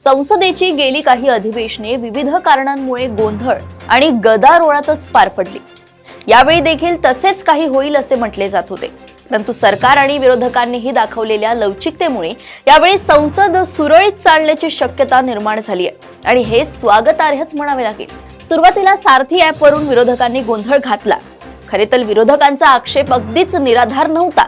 संसदेची गेली काही अधिवेशने विविध कारणांमुळे गोंधळ आणि गदारोळातच पार पडली। यावेळी देखील तसेच काही होईल असे म्हटले जात होते, परंतु सरकार आणि विरोधकांनीही दाखवलेल्या लवचिकतेमुळे यावेळी संसद सुरळीत चालण्याची शक्यता निर्माण झाली आहे आणि हे स्वागतार्हच म्हणावे लागेल। सुरुवातीला सारथी ॲपवरून विरोधकांनी गोंधळ घातला। खरे तर विरोधकांचा आक्षेप अगदीच निराधार नव्हता।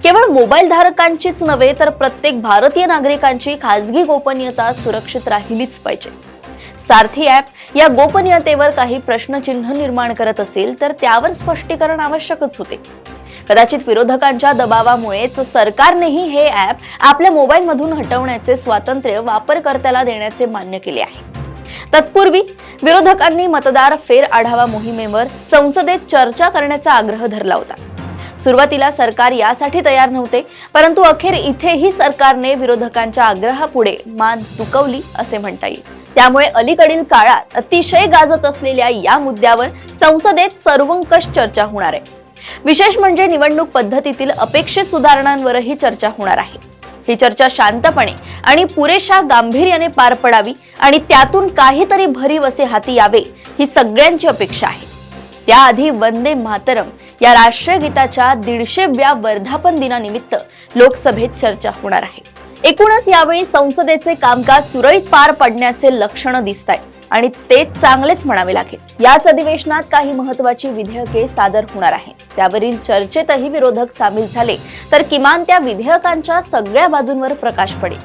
केवळ मोबाईल धारकांचीच नव्हे तर प्रत्येक भारतीय नागरिकांची खासगी गोपनीयता सुरक्षित राहिलीच पाहिजे। सारथी ॲप या गोपनीयतेवर काही प्रश्नचिन्ह निर्माण करत असेल तर त्यावर स्पष्टीकरण आवश्यकच होते। कदाचित विरोधकांच्या दबावामुळेच सरकारनेही हे ॲप आपल्या मोबाईलमधून हटवण्याचे स्वातंत्र्य वापरकर्त्याला देण्याचे मान्य केले आहे। तत्पूर्वी विरोधकांनी मतदार फेर आढावा मोहिमेवर संसदेत चर्चा करण्याचा आग्रह धरला होता। सुरुवातीला सरकार यासाठी तयार नव्हते, परंतु अखेर इथेही सरकारने विरोधकांच्या आग्रहापुढे मान झुकवली असे म्हणता येईल। त्यामुळे अलीकडील काळात अतिशय गाजत असलेल्या या मुद्द्यावर संसदेत सर्वंकष चर्चा होणार आहे। विशेष म्हणजे निवडणूक पद्धतीतील अपेक्षित सुधारणांवरही चर्चा होणार आहे। ही चर्चा शांतपणे आणि पुरेशा गांभीर्याने पार पडावी आणि त्यातून काहीतरी भरीव असे हाती यावे ही सगळ्यांची अपेक्षा आहे। त्याआधी वंदे मातरम या राष्ट्रीय गीताच्या 150व्या वर्धापन दिनानिमित्त लोकसभेत चर्चा होणार आहे। एकूणच यावेळी संसदेचे कामकाज सुरळीत पार पडण्याचे लक्षण दिसत आहे आणि ते चांगलेच म्हणावे लागेल। याच अधिवेशनात काही महत्त्वाची विधेयके सादर होणार आहेत। त्यावरील चर्चेतही विरोधक सामील झाले तर किमान त्या विधेयकांच्या सगळ्या बाजूंवर प्रकाश पडेल।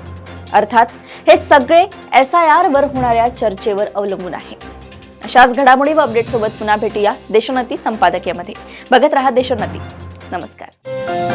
अर्थात हे सगळे SIR वर होणाऱ्या चर्चेवर अवलंबून आहे। अशाच घडामोडी व अपडेट सोबत पुन्हा भेटूया देशोन्नती संपादकीयमध्ये। बघत रहा देशोन्नती। नमस्कार।